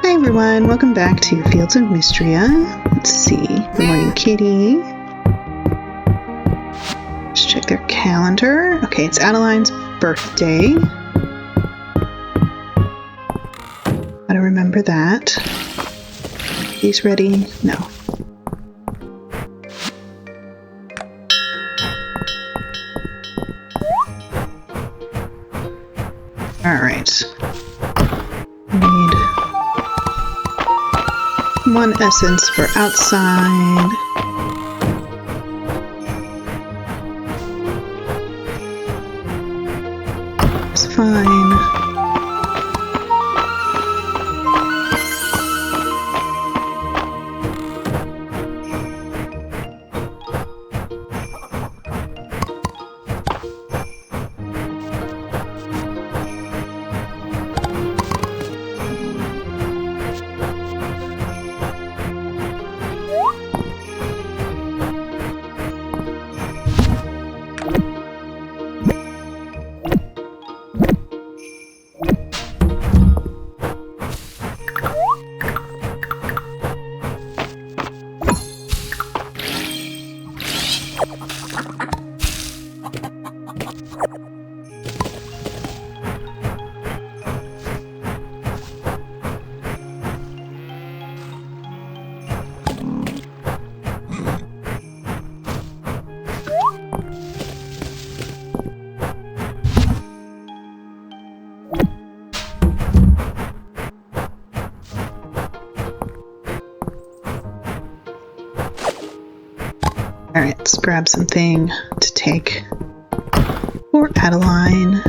Hi everyone, welcome back to Fields of Mistria. Let's see. Good morning, Katie. Let's check their calendar. Okay, it's Adeline's birthday. Gotta remember that. He's ready? No. Alright. Need one essence for outside. It's fine. Alright, let's grab something to take for Adeline.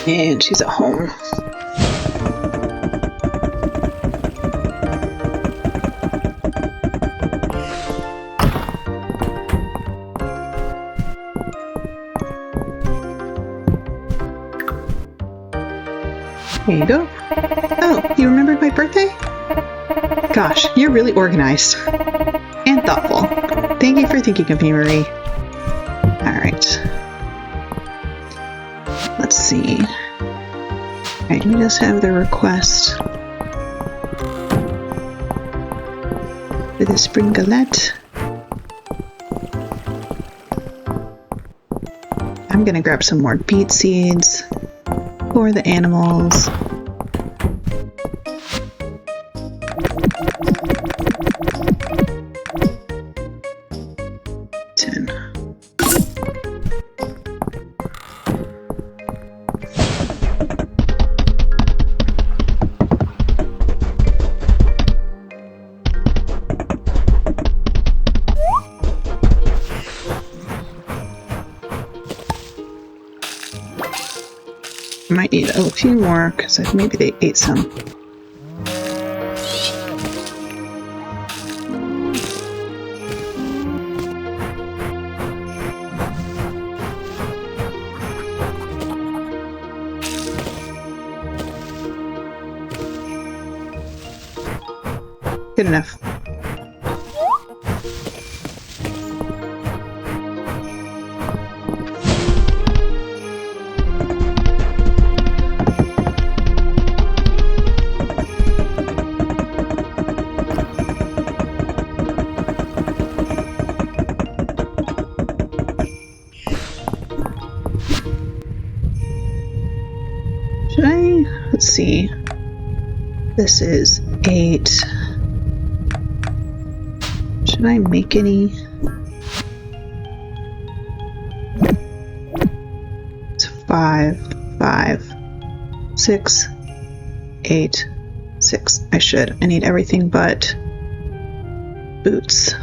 And she's at home. Here you go. Oh, you remembered my birthday? Gosh, you're really organized. And thoughtful. Thank you for thinking of me, Marie. Alright. Let's see. Alright, we just have the request for the spring galette. I'm gonna grab some more beet seeds for the animals. Might need a few more because maybe they ate some. Good enough. Should I? Let's see. This is 8. Should I make any? It's 5, 5, 6, 8, 6. I should. I need everything but boots.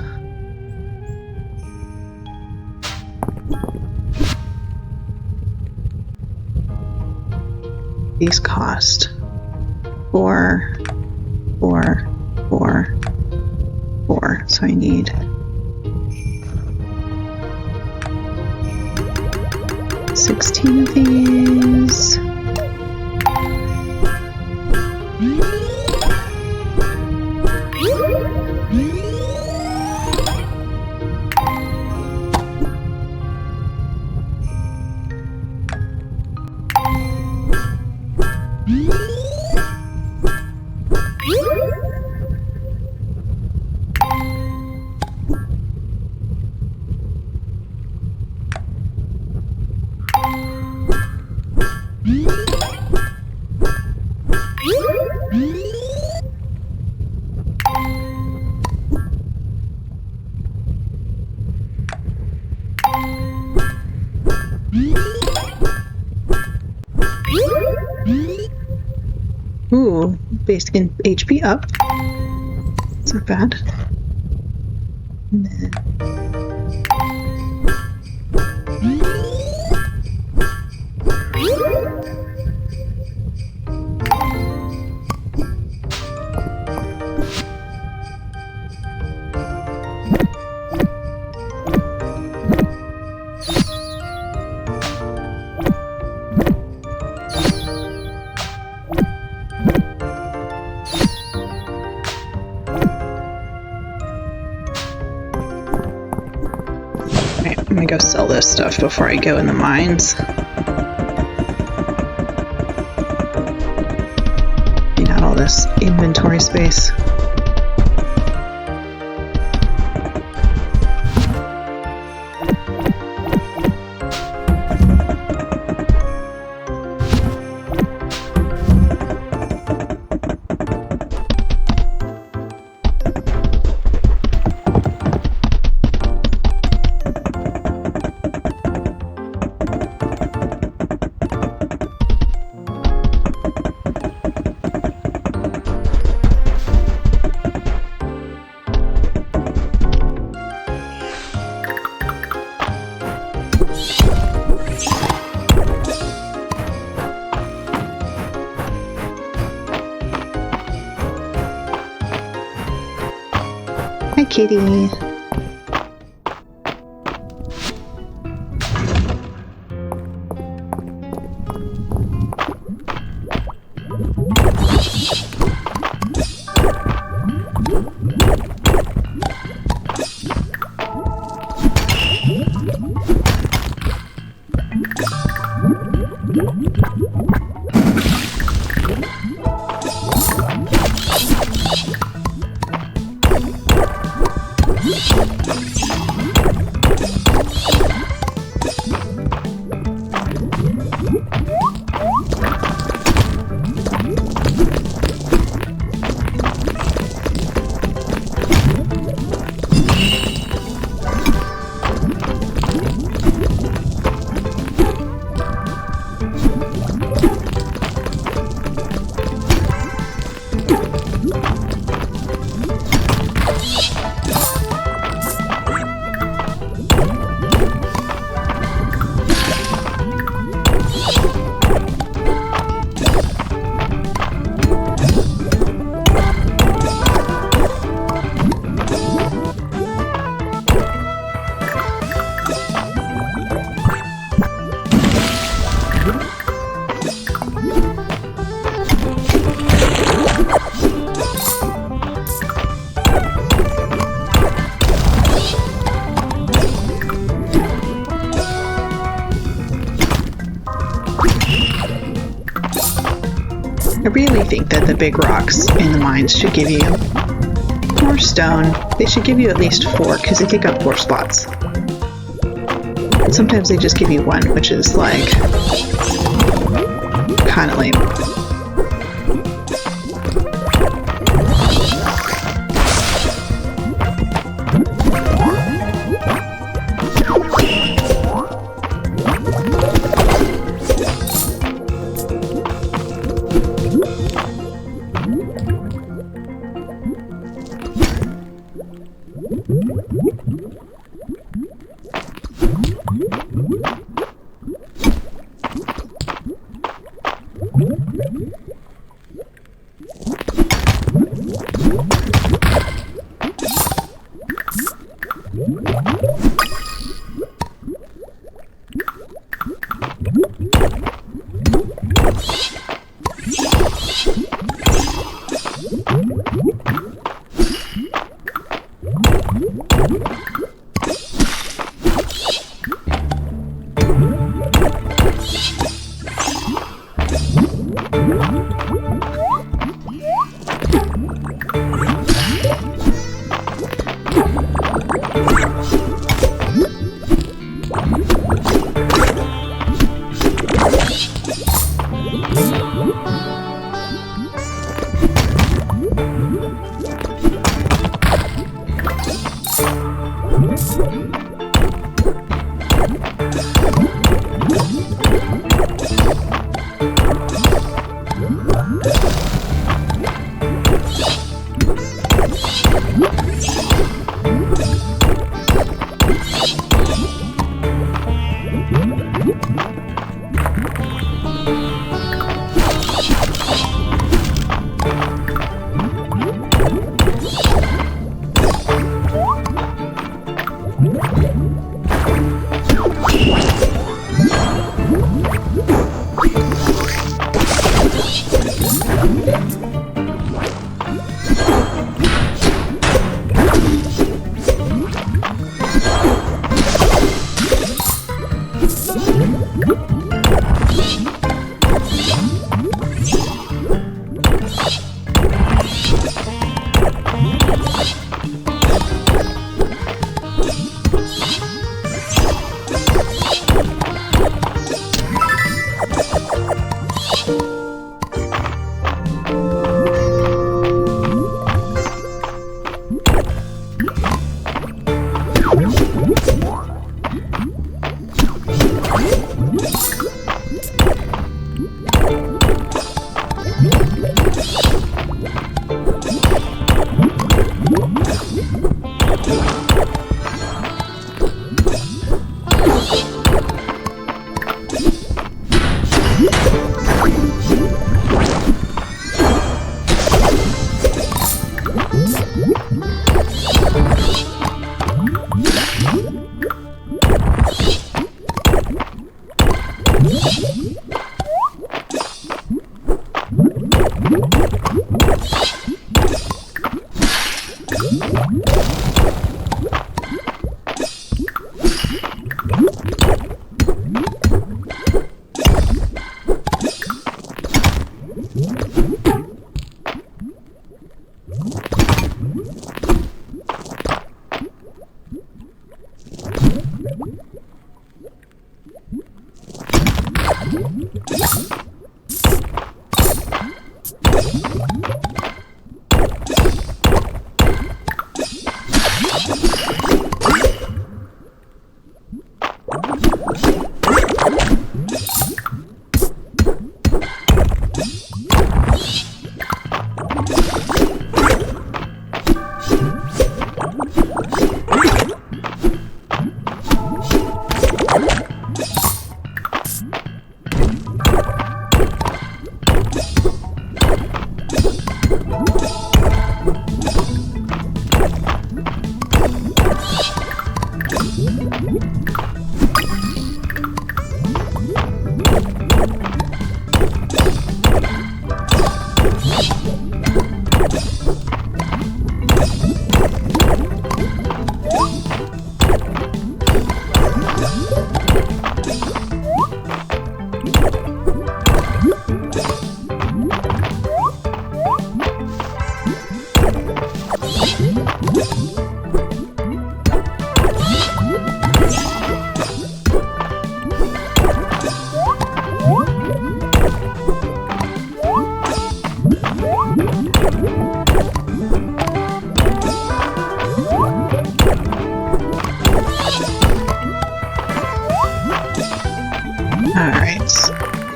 These cost 4, 4, 4, 4. So I need 16 of these. Ooh, basic HP up. It's not bad. And then I'm gonna go sell this stuff before I go in the mines. Clean out all this inventory space. Hi, kitty. I really think that the big rocks in the mines should give you more stone. They should give you at least 4 because they take up 4 spots. Sometimes they just give you 1, which is like kind of lame.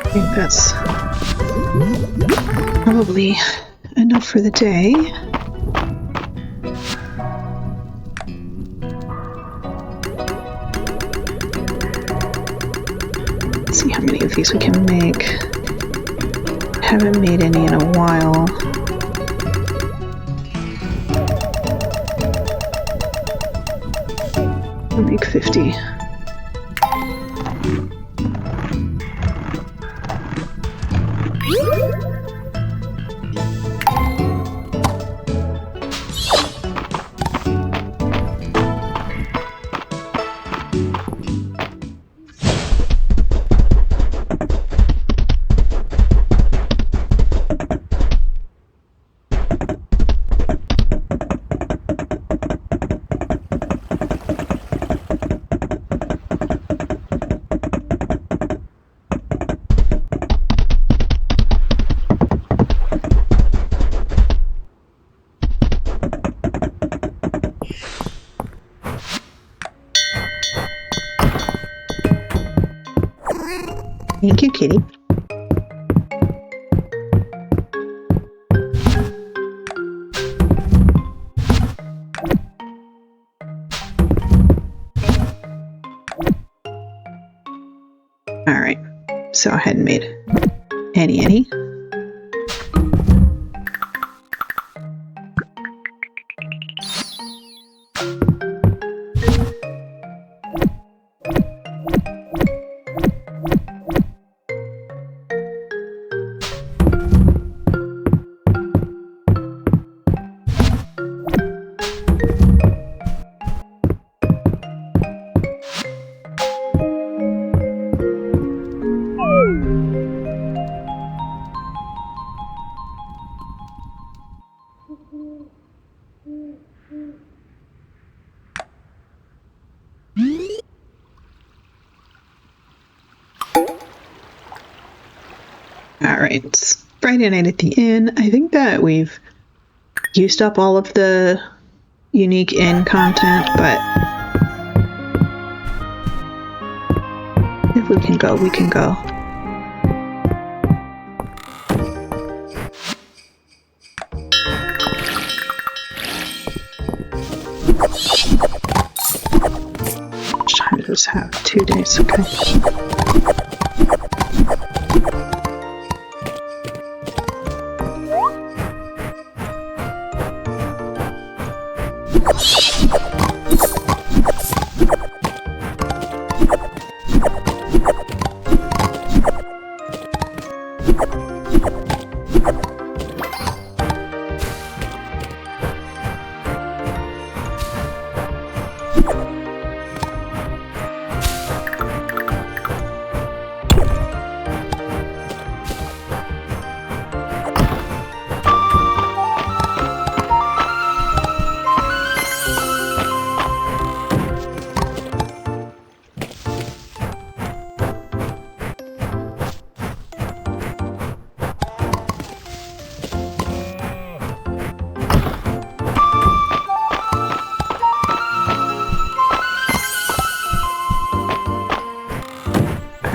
I think that's probably enough for the day. Let's see how many of these we can make. Haven't made any in a while. I'll make 50. Thank you, kitty. All right, so I hadn't made any. Alright, it's Friday night at the inn. I think that we've used up all of the unique inn content, but if we can go, we can go. How much time does this have? 2 days, okay.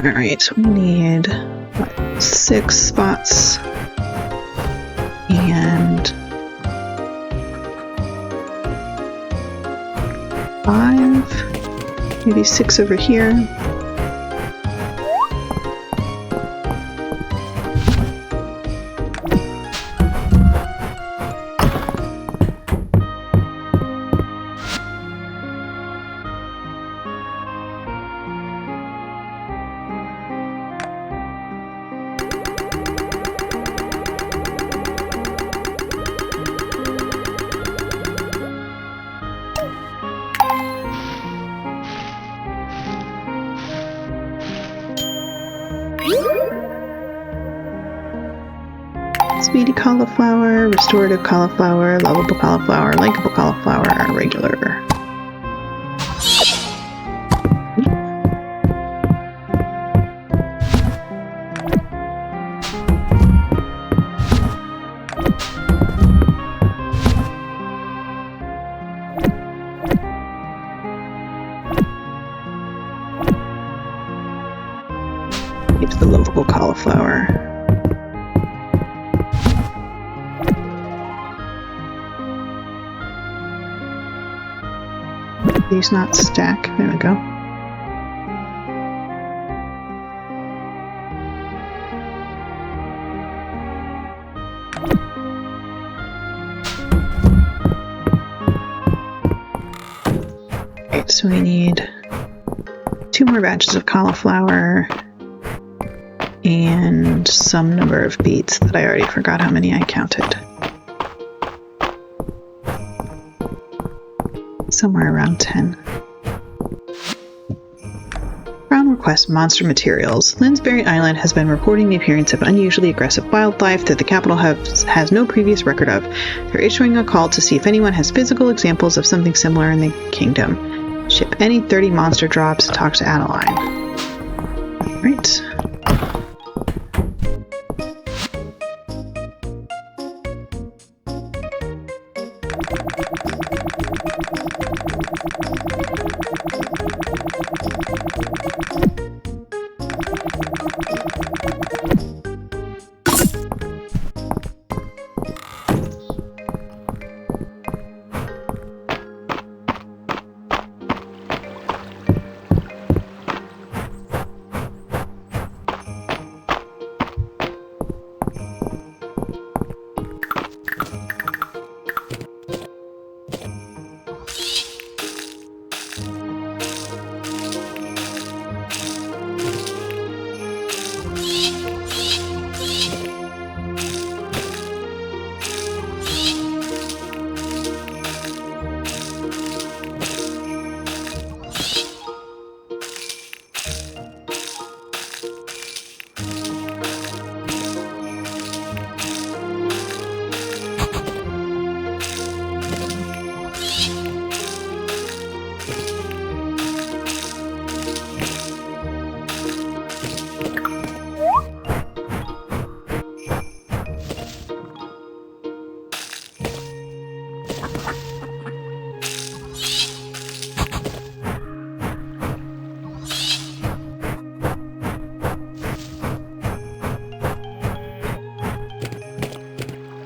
Alright, so we need, what, 6 spots, and 5, maybe 6 over here. Speedy cauliflower, restorative cauliflower, lovable cauliflower, likable cauliflower, regular. It's the lovable cauliflower. These not stack. There we go. Okay, so we need 2 more batches of cauliflower and some number of beets that I already forgot how many I counted. Somewhere around 10. Crown requests monster materials. Linsbury Island has been reporting the appearance of unusually aggressive wildlife that the capital has no previous record of. They're issuing a call to see if anyone has physical examples of something similar in the kingdom. Ship any 30 monster drops. Talk to Adeline. Alright.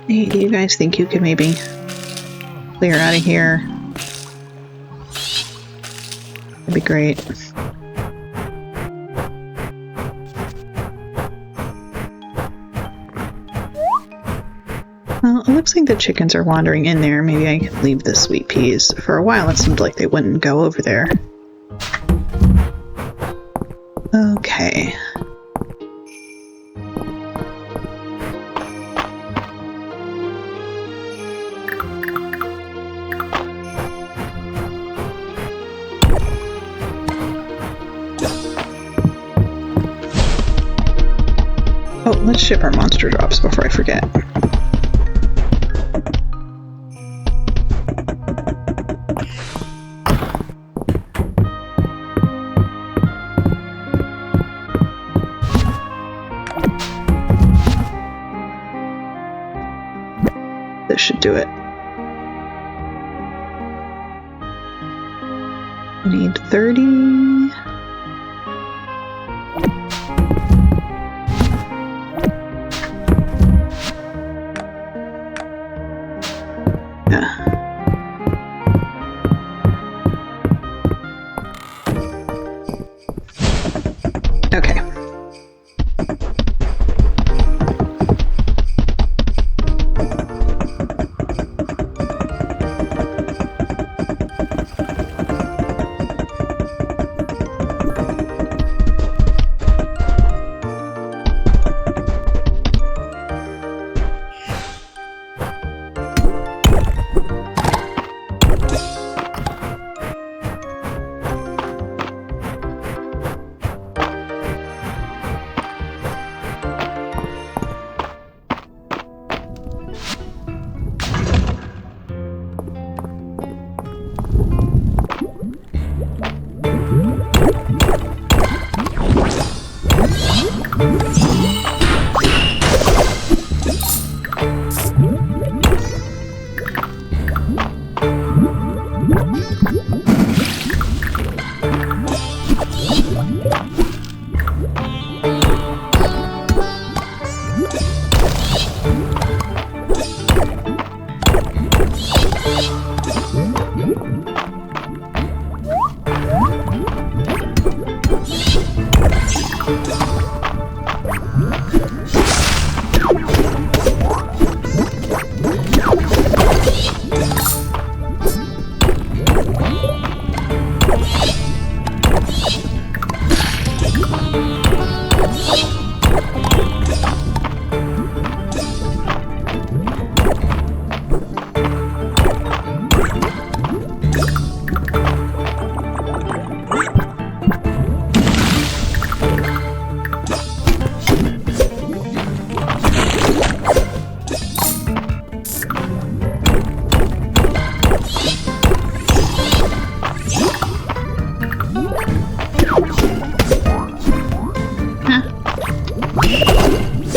Hey, do you guys think you could maybe clear out of here? That'd be great. Well, it looks like the chickens are wandering in there. Maybe I could leave the sweet peas. For a while, it seemed like they wouldn't go over there. Okay. Oh, let's ship our monster drops before I forget. This should do it. I need 30. Okay.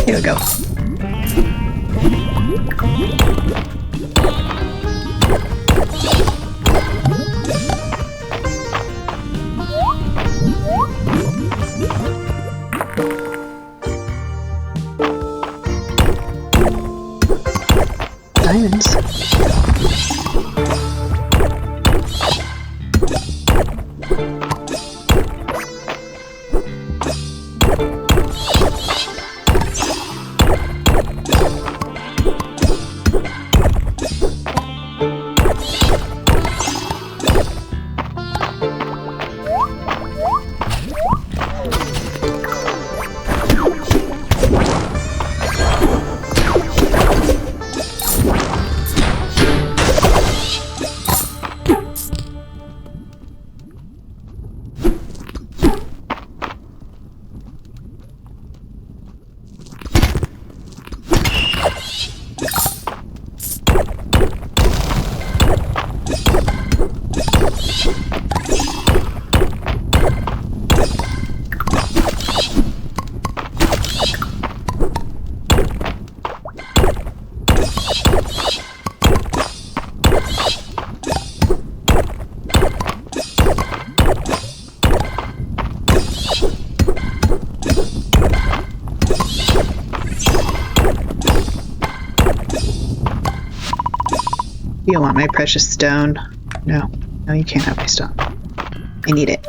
Here we go. Diamonds. You want my precious stone? No. No, you can't have my stone. I need it.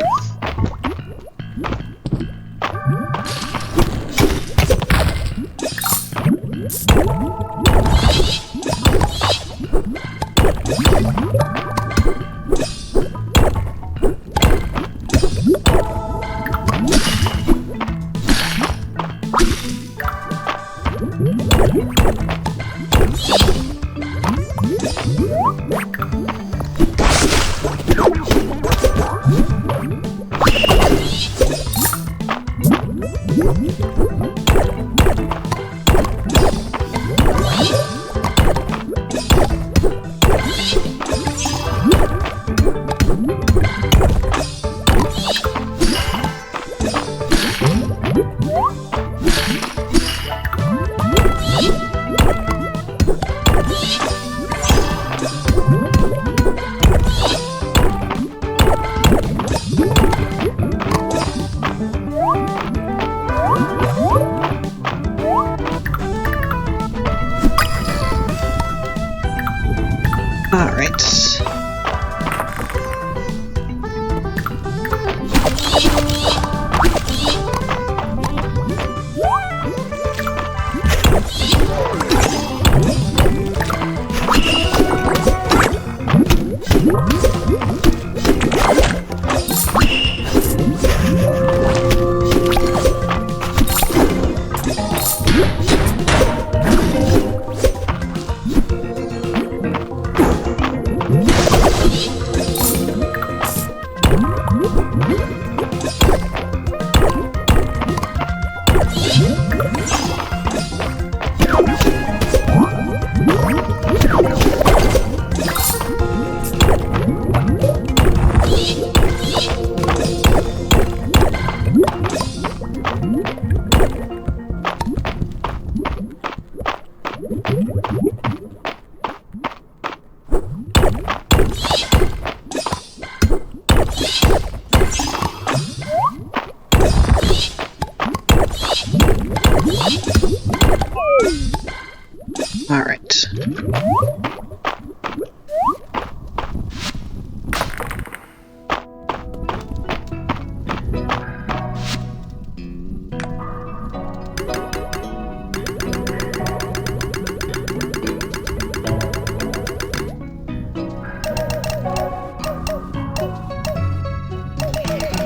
All right.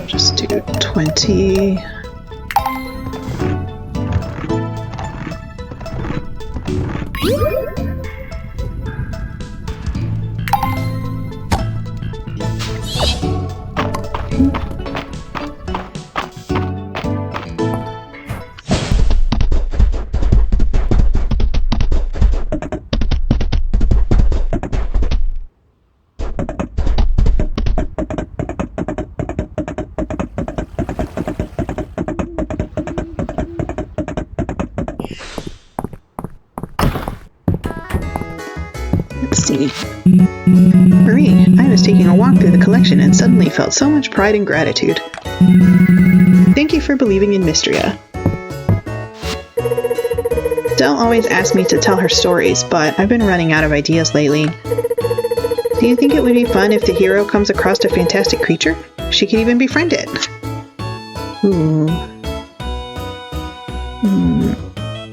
Just do 20. Let's see. Marie, I was taking a walk through the collection and suddenly felt so much pride and gratitude. Thank you for believing in Mistria. Del always asks me to tell her stories, but I've been running out of ideas lately. Do you think it would be fun if the hero comes across a fantastic creature? She could even befriend it.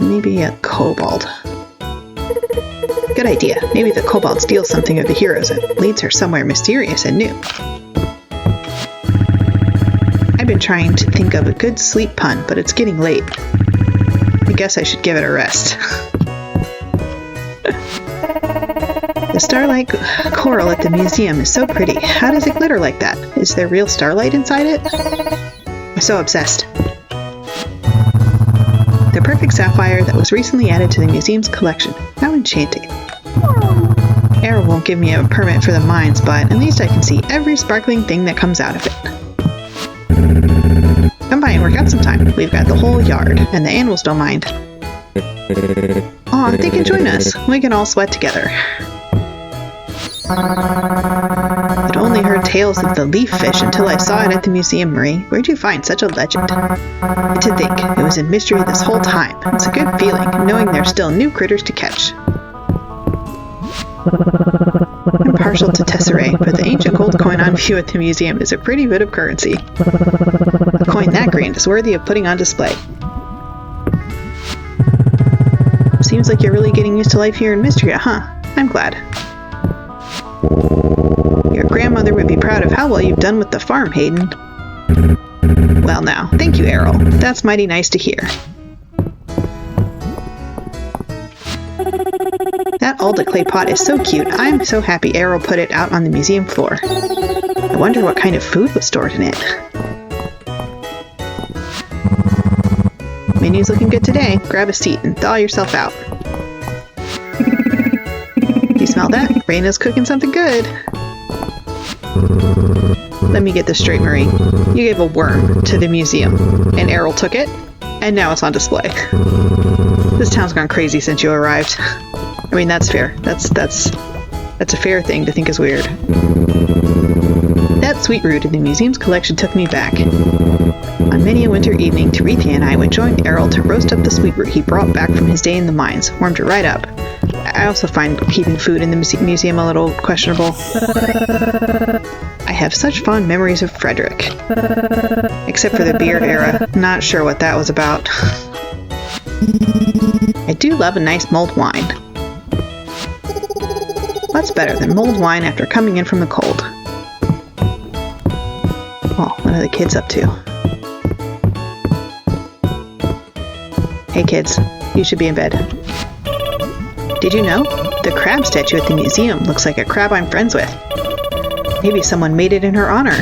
Maybe a kobold. Good idea. Maybe the kobold steals something of the hero's and leads her somewhere mysterious and new. I've been trying to think of a good sleep pun, but it's getting late. I guess I should give it a rest. The starlight coral at the museum is so pretty. How does it glitter like that? Is there real starlight inside it? I'm so obsessed. The perfect sapphire that was recently added to the museum's collection. How enchanting. Air won't give me a permit for the mines, but at least I can see every sparkling thing that comes out of it. Come by and work out sometime. We've got the whole yard, and the animals don't mind. Aw, they can join us. We can all sweat together. I'd only heard tales of the leaf fish until I saw it at the museum, Marie. Where'd you find such a legend? To think, it was in mystery this whole time. It's a good feeling, knowing there's still new critters to catch. I'm partial to tesserae, but the ancient gold coin on view at the museum is a pretty bit of currency. A coin that grand is worthy of putting on display. Seems like you're really getting used to life here in Mistria, huh? I'm glad. Your grandmother would be proud of how well you've done with the farm, Hayden. Well now, thank you, Errol. That's mighty nice to hear. That Alda clay pot is so cute. I'm so happy Errol put it out on the museum floor. I wonder what kind of food was stored in it. Menu's looking good today. Grab a seat and thaw yourself out. You smell that? Raina's cooking something good. Let me get this straight, Marie. You gave a worm to the museum, and Errol took it, and now it's on display. This town's gone crazy since you arrived. I mean, that's fair. That's a fair thing to think is weird. That sweet root in the museum's collection took me back. On many a winter evening, Terethia and I would join Errol to roast up the sweet root he brought back from his day in the mines. Warmed it right up. I also find keeping food in the museum a little questionable. I have such fond memories of Frederick. Except for the beer era. Not sure what that was about. I do love a nice mulled wine. What's better than mulled wine after coming in from the cold? Oh, what are the kids up to? Hey kids, you should be in bed. Did you know? The crab statue at the museum looks like a crab I'm friends with. Maybe someone made it in her honor.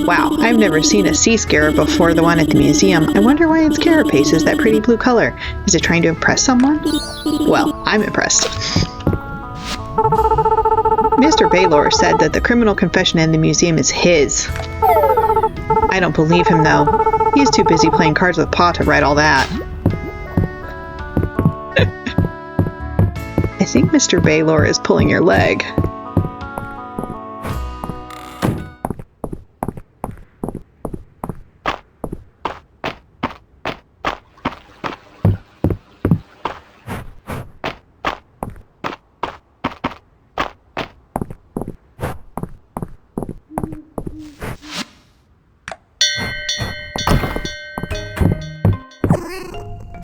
Wow, I've never seen a sea scarab before the one at the museum. I wonder why its carapace is that pretty blue color. Is it trying to impress someone? Well, I'm impressed. Mr. Baylor said that the criminal confession in the museum is his. I don't believe him, though. He's too busy playing cards with Pa to write all that. I think Mr. Baylor is pulling your leg.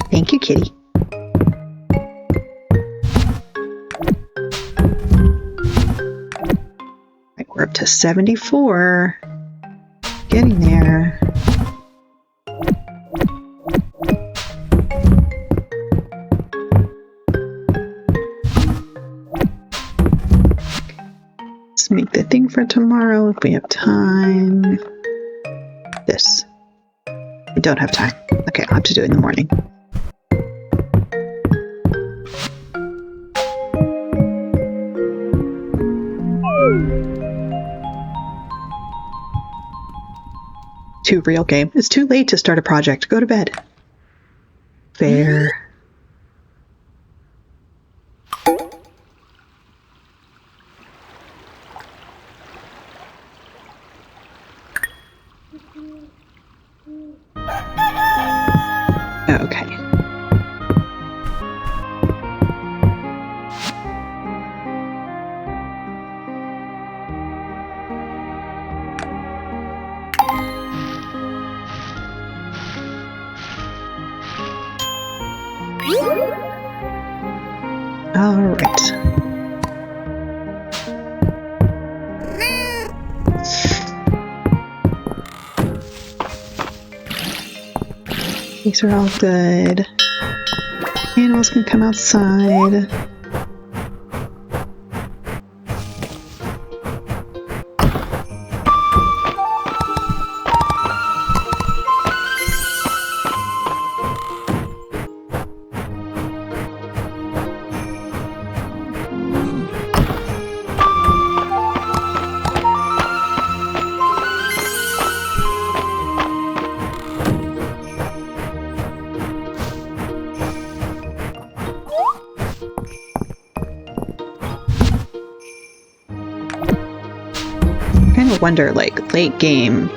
Thank you, kitty. Right, we're up to 74. Getting there. Let's make the thing for tomorrow if we have time. This. I don't have time. Okay, I'll have to do it in the morning. Too real game. It's too late to start a project. Go to bed. Fair. Okay. All right. These are all good. Animals can come outside. Wonder, like, late game,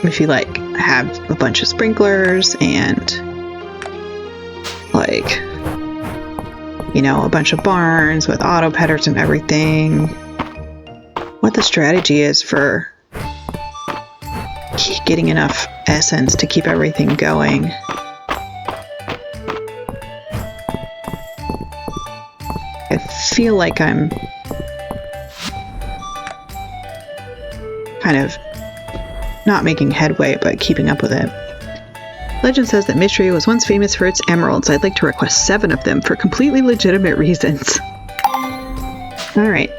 if you like have a bunch of sprinklers and like you know, a bunch of barns with auto pedders and everything. What the strategy is for getting enough essence to keep everything going. I feel like I'm kind of not making headway, but keeping up with it. Legend says that Mistria was once famous for its emeralds. I'd like to request 7 of them for completely legitimate reasons. Alright.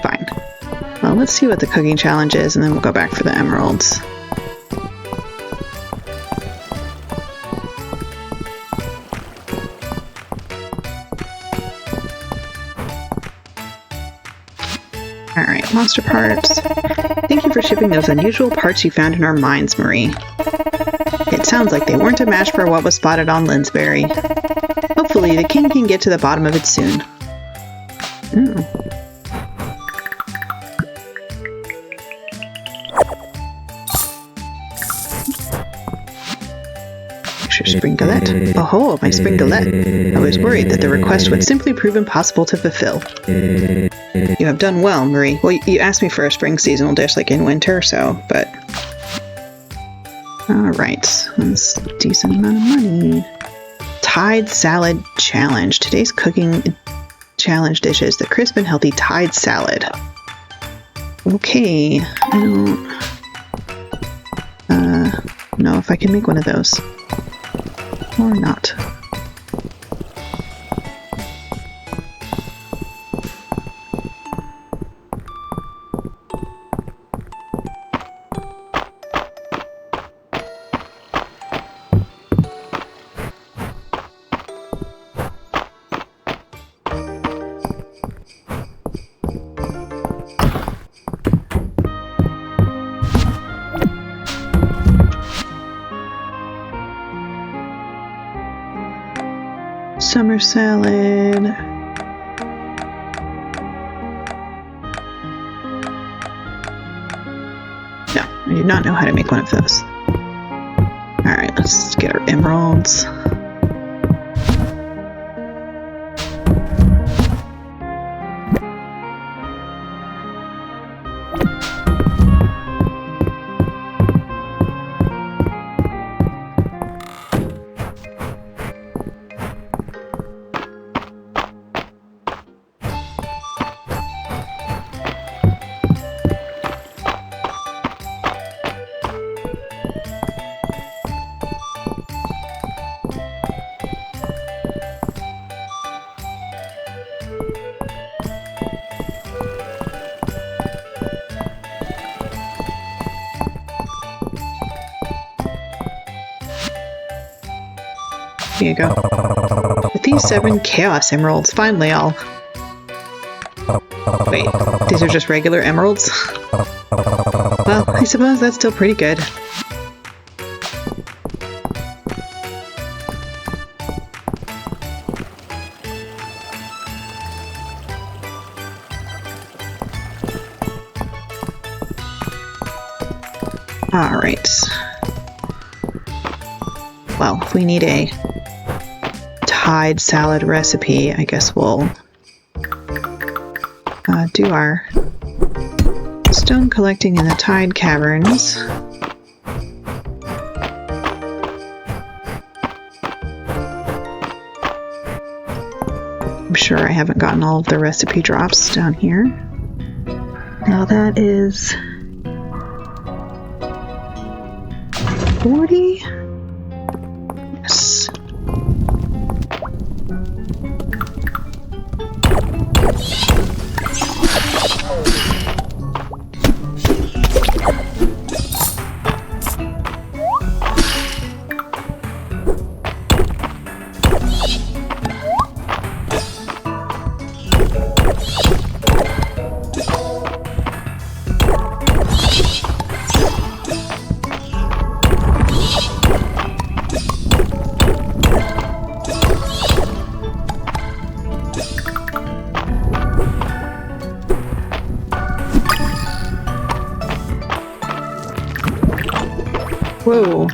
Fine. Well, let's see what the cooking challenge is, and then we'll go back for the emeralds. Alright, monster parts. Thank you for shipping those unusual parts you found in our mines, Marie. It sounds like they weren't a match for what was spotted on Linsbury. Hopefully, the king can get to the bottom of it soon. Springulette? Oh, my Springulette. I was worried that the request would simply prove impossible to fulfill. You have done well, Marie. Well, you asked me for a spring seasonal dish like in winter, so, but... Alright, that's a decent amount of money. Tide Salad Challenge. Today's cooking challenge dish is the crisp and healthy Tide Salad. Okay, I don't know if I can make one of those. Or not. Summer salad. No, I do not know how to make one of those. Alright, let's get our emeralds. Here you go. With these 7 Chaos Emeralds, finally I'll... Wait, these are just regular emeralds? Well, I suppose that's still pretty good. Alright. Well, if we need a Tide salad recipe, I guess we'll do our stone collecting in the Tide Caverns. I'm sure I haven't gotten all of the recipe drops down here. Now that is 40? Yes. Whoa.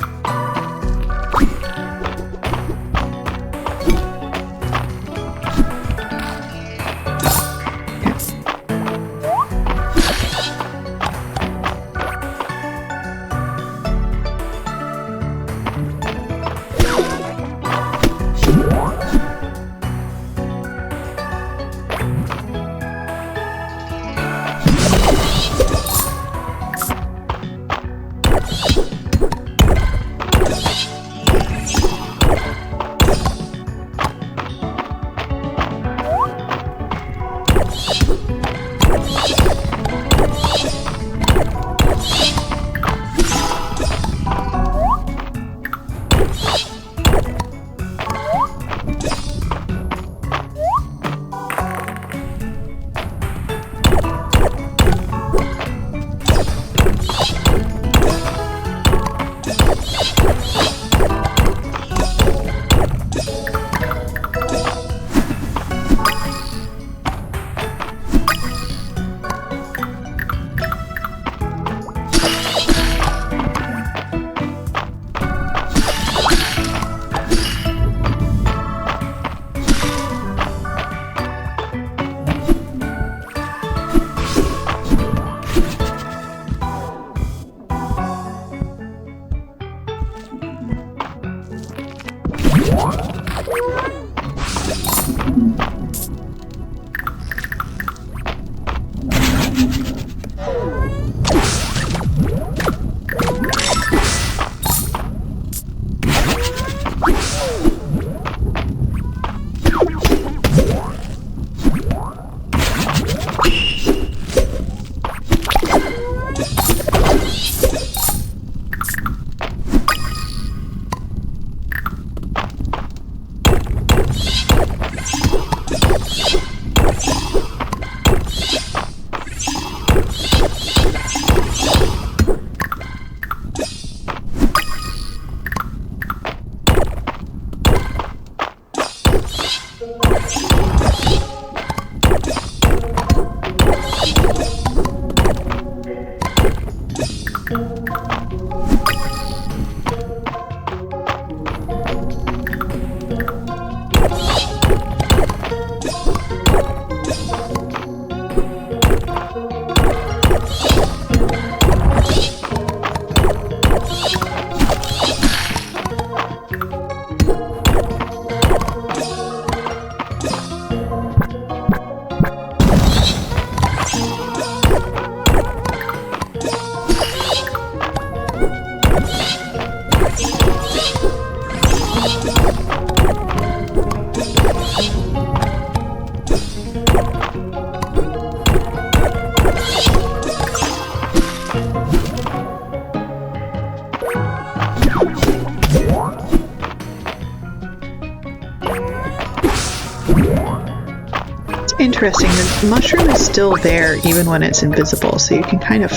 Interesting, the mushroom is still there even when it's invisible, so you can kind of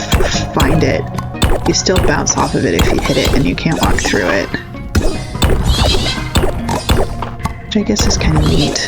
find it. You still bounce off of it if you hit it, and you can't walk through it. Which I guess is kind of neat.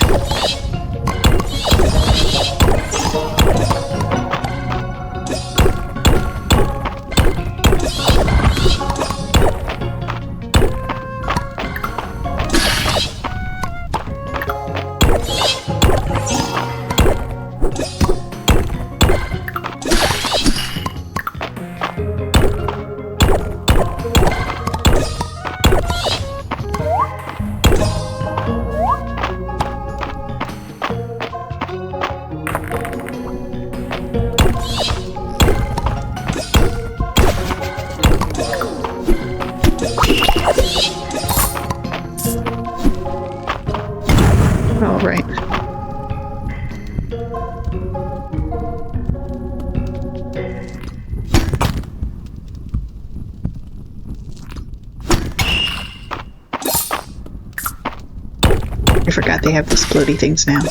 Oh, right. I forgot they have those floaty things now.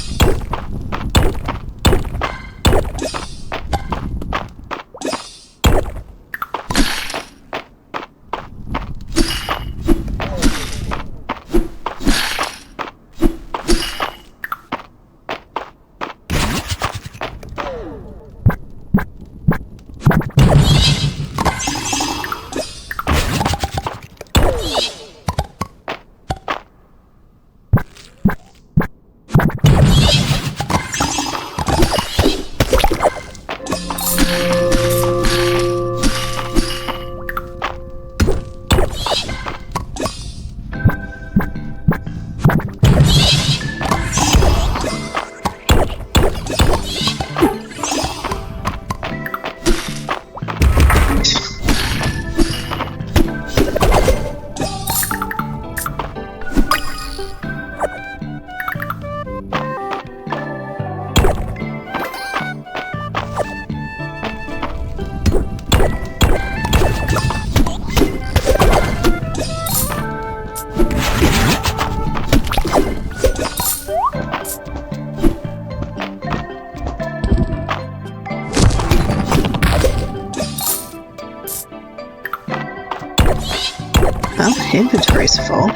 Well, inventory's full.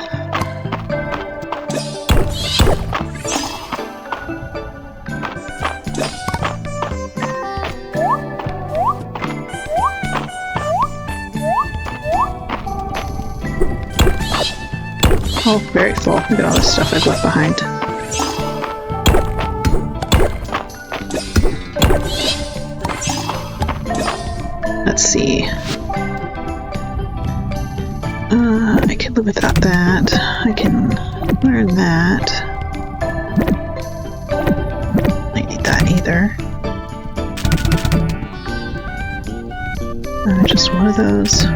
Oh, very full. Look at all the stuff I've left behind. Let's see. I can live without that. I can learn that. I need that either. Just one of those.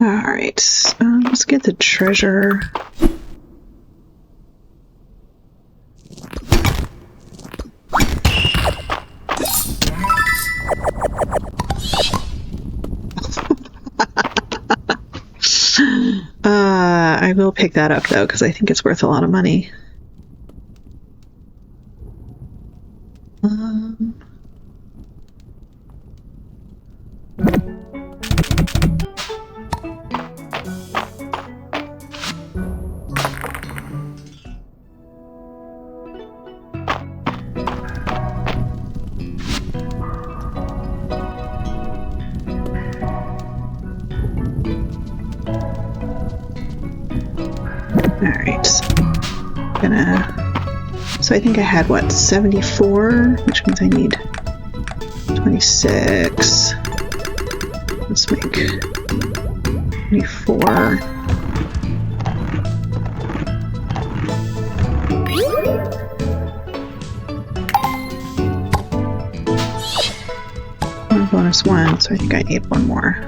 Alright, let's get the treasure. I will pick that up though, because I think it's worth a lot of money. Alright. So I think I had, what, 74? Which means I need 26. Let's make 24. One bonus one, so I think I need one more.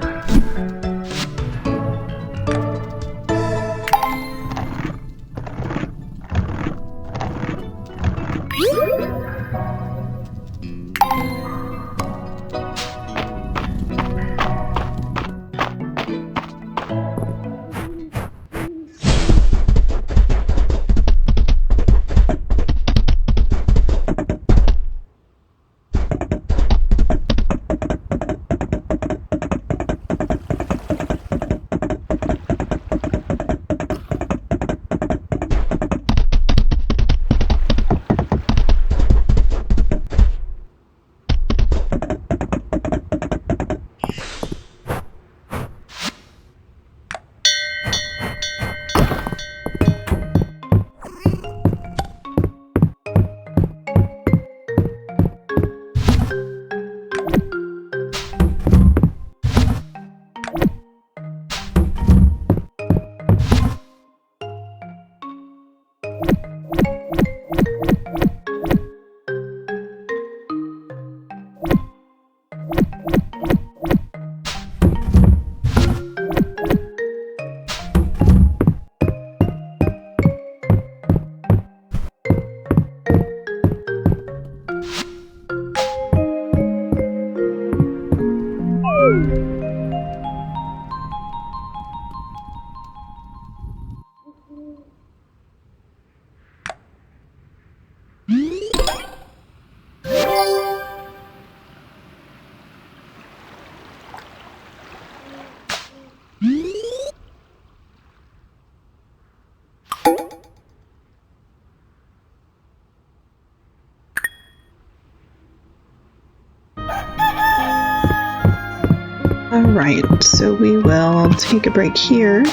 Alright, so we will take a break here.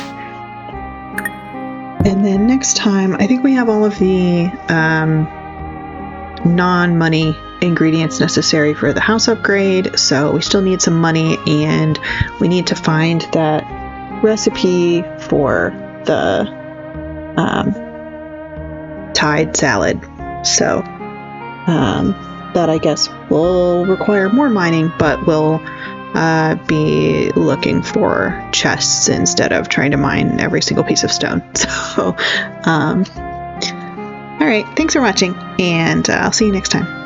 And then next time, I think we have all of the non-money ingredients necessary for the house upgrade, so we still need some money, and we need to find that recipe for the Tide salad. So that I guess will require more mining, but we'll be looking for chests instead of trying to mine every single piece of stone. So, alright, thanks for watching, and I'll see you next time.